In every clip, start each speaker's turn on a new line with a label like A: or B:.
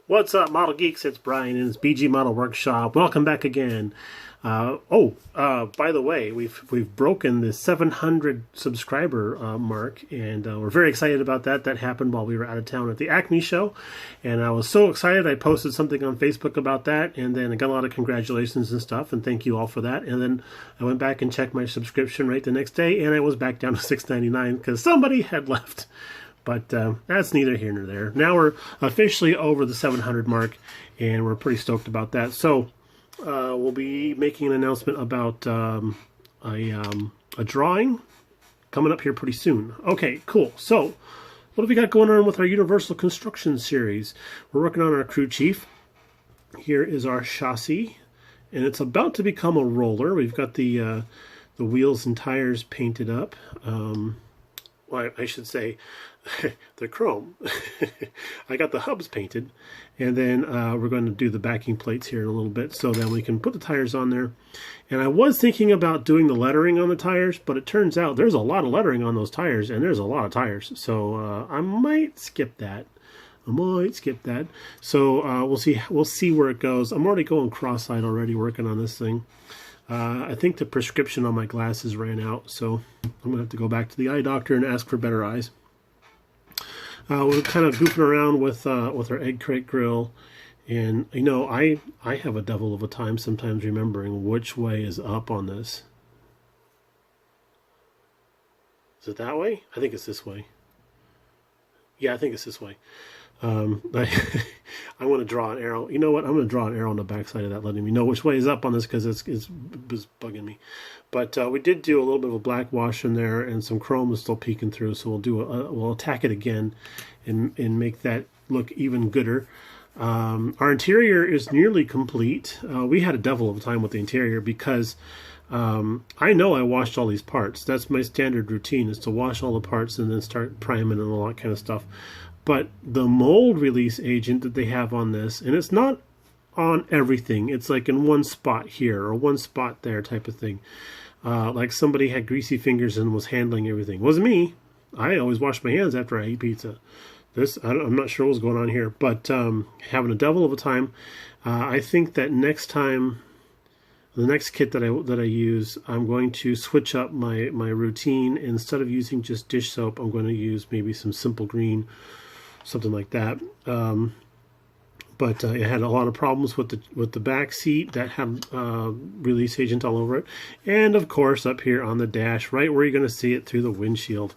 A: What's up, Model Geeks? It's Brian and it's BG Model Workshop. Welcome back again. By the way, we've broken the 700 subscriber mark, and we're very excited about that. That happened while we were out of town at the Acme show, and I was so excited. I posted something on Facebook about that, and then I got a lot of congratulations and stuff, and thank you all for that. And then I went back and checked my subscription rate the next day, and I was back down to $6.99 because somebody had left. But that's neither here nor there. Now we're officially over the 700 mark, and we're pretty stoked about that. So we'll be making an announcement about a drawing coming up here pretty soon. Okay, cool. So what have we got going on with our Universal Construction series? We're working on our crew chief. Here is our chassis, and it's about to become a roller. We've got the wheels and tires painted up. Well, I should say they're chrome. I got the hubs painted, and then we're going to do the backing plates here in a little bit so that we can put the tires on there. And I was thinking about doing the lettering on the tires, but it turns out there's a lot of lettering on those tires, and there's a lot of tires. So I might skip that. So we'll see where it goes. I'm already going cross-eyed already working on this thing. I think the prescription on my glasses ran out, so I'm going to have to go back to the eye doctor and ask for better eyes. We're kind of goofing around with our egg crate grill, and you know, I have a devil of a time sometimes remembering which way is up on this. Is it that way? I think it's this way. Yeah, I think it's this way. I want to draw an arrow. You know what? I'm going to draw an arrow on the backside of that, letting me know which way is up on this, because it's bugging me. But we did do a little bit of a black wash in there, and some chrome is still peeking through. So we'll attack it again, and make that look even gooder. Our interior is nearly complete. We had a devil of a time with the interior because I know I washed all these parts. That's my standard routine, is to wash all the parts and then start priming and all that kind of stuff. But the mold release agent that they have on this, and it's not on everything, it's like in one spot here or one spot there type of thing. Like somebody had greasy fingers and was handling everything. It wasn't me. I always wash my hands after I eat pizza. I'm not sure what's going on here, but having a devil of a time. I think that next time, the next kit that I use, I'm going to switch up my routine. Instead of using just dish soap, I'm going to use maybe some Simple Green, something like that. But it had a lot of problems with the back seat that had release agent all over it, and of course up here on the dash, right where you're going to see it through the windshield.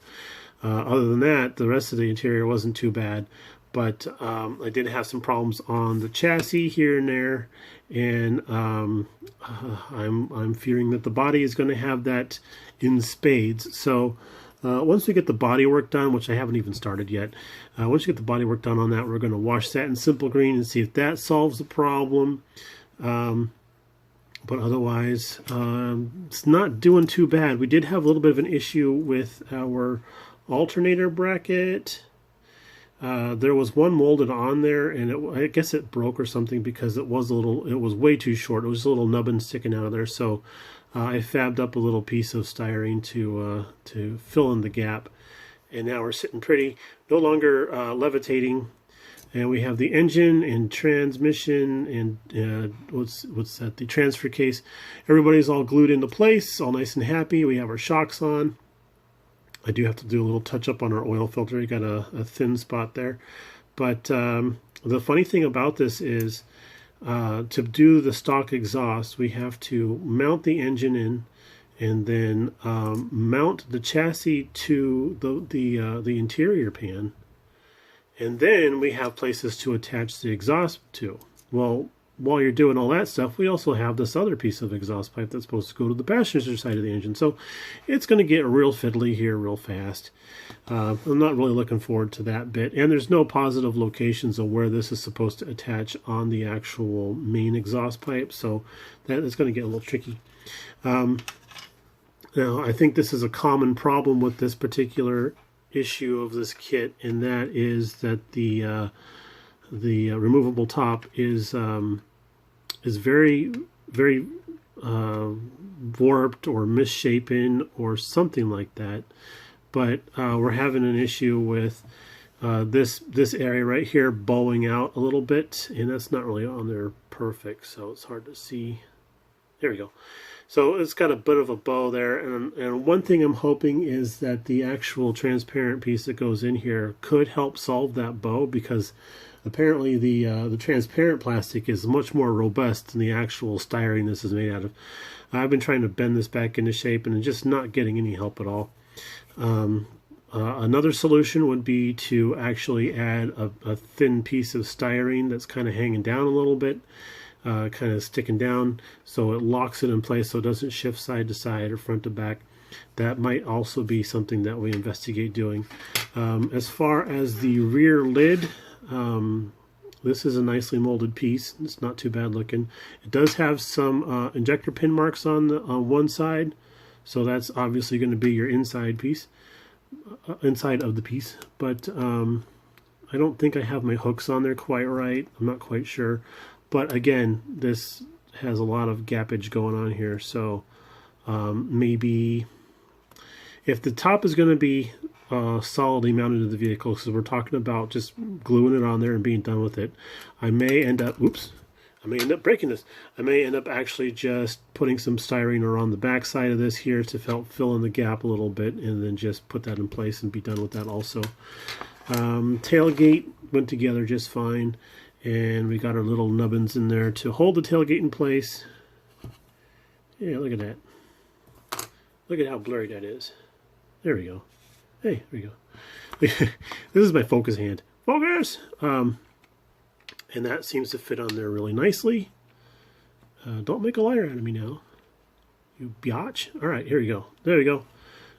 A: Other than that, the rest of the interior wasn't too bad, but I did have some problems on the chassis here and there, and I'm fearing that the body is going to have that in spades. So once we get the body work done, which I haven't even started yet, once you get the body work done on that, we're going to wash that in Simple Green and see if that solves the problem. But otherwise, it's not doing too bad. We did have a little bit of an issue with our alternator bracket. There was one molded on there, and I guess it broke or something because it was way too short. It was a little nubbin sticking out of there. So I fabbed up a little piece of styrene to fill in the gap, and now we're sitting pretty, no longer levitating. And we have the engine and transmission and what's that? The transfer case. Everybody's all glued into place, all nice and happy. We have our shocks on. I do have to do a little touch up on our oil filter. You got a thin spot there, but the funny thing about this is, to do the stock exhaust, we have to mount the engine in, and then mount the chassis to the interior pan, and then we have places to attach the exhaust to. Well, while you're doing all that stuff, we also have this other piece of exhaust pipe that's supposed to go to the passenger side of the engine. So it's going to get real fiddly here real fast. I'm not really looking forward to that bit. And there's no positive locations of where this is supposed to attach on the actual main exhaust pipe. So that is going to get a little tricky. Now, I think this is a common problem with this particular issue of this kit, and that is that the removable top is very, very warped or misshapen or something like that. But we're having an issue with this area right here bowing out a little bit, and that's not really on there perfect, so it's hard to see. There we go. So it's got a bit of a bow there, and one thing I'm hoping is that the actual transparent piece that goes in here could help solve that bow, because apparently the transparent plastic is much more robust than the actual styrene this is made out of. I've been trying to bend this back into shape and just not getting any help at all. Another solution would be to actually add a thin piece of styrene that's kind of hanging down a little bit, kind of sticking down, so it locks it in place so it doesn't shift side to side or front to back. That might also be something that we investigate doing. As far as the rear lid, this is a nicely molded piece. It's not too bad looking. It does have some injector pin marks on one side, so that's obviously going to be your inside piece, inside of the piece. But I don't think I have my hooks on there quite right. I'm not quite sure. But again, this has a lot of gappage going on here, so maybe if the top is going to be solidly mounted to the vehicle, because we're talking about just gluing it on there and being done with it, I may end up, I may end up breaking this. I may end up actually just putting some styrene around the back side of this here to fill in the gap a little bit, and then just put that in place and be done with that also. Tailgate went together just fine. And we got our little nubbins in there to hold the tailgate in place. Yeah, look at that. Look at how blurry that is. There we go. Hey, there we go. This is my focus hand. Focus! And that seems to fit on there really nicely. Don't make a liar out of me now, you biatch. All right, here we go. There we go.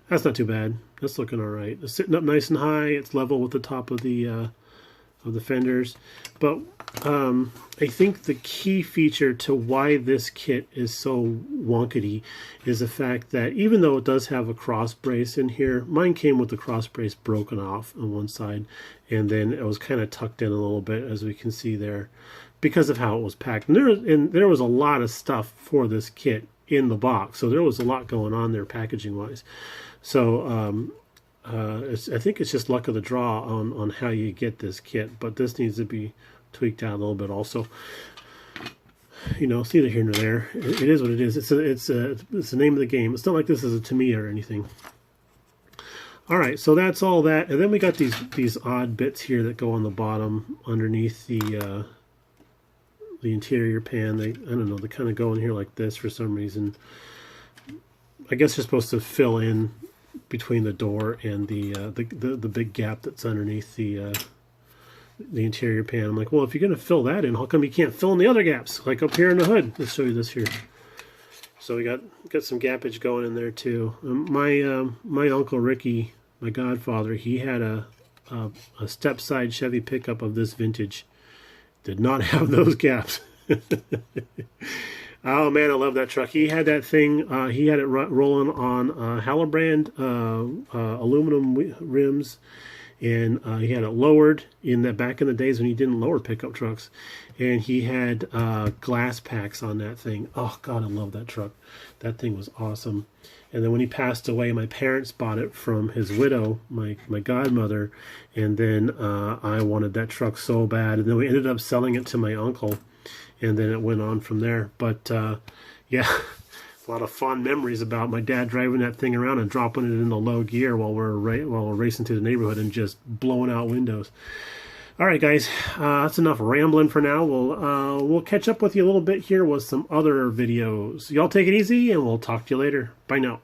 A: That's not too bad. That's looking all right. It's sitting up nice and high. It's level with the top of the fenders. But I think the key feature to why this kit is so wonkety is the fact that even though it does have a cross brace in here, mine came with the cross brace broken off on one side, and then it was kind of tucked in a little bit, as we can see there, because of how it was packed. And there was a lot of stuff for this kit in the box, so there was a lot going on there packaging wise. So I think it's just luck of the draw on how you get this kit, but this needs to be tweaked out a little bit also. You know, it's neither here nor there. It is what it is. It's the name of the game. It's not like this is a Tamiya or anything. All right, so that's all that, and then we got these odd bits here that go on the bottom underneath the interior pan. I don't know, they kind of go in here like this for some reason. I guess they're supposed to fill in between the door and the big gap that's underneath the interior pan. I'm like, well, if you're going to fill that in, how come you can't fill in the other gaps, like up here in the hood? Let's show you this here. So we got some gappage going in there too. My Uncle Ricky, my godfather, he had a step-side Chevy pickup of this vintage. Did not have those gaps. Oh man, I love that truck. He had that thing, he had it rolling on Hallebrand aluminum rims, and he had it lowered in the back in the days when he didn't lower pickup trucks, and he had glass packs on that thing. Oh God, I love that truck. That thing was awesome. And then when he passed away, my parents bought it from his widow, my godmother, and then I wanted that truck so bad, and then we ended up selling it to my uncle. And then it went on from there. But yeah, a lot of fond memories about my dad driving that thing around and dropping it in the low gear while we're racing through the neighborhood and just blowing out windows. All right, guys, that's enough rambling for now. We'll catch up with you a little bit here with some other videos. Y'all take it easy, and we'll talk to you later. Bye now.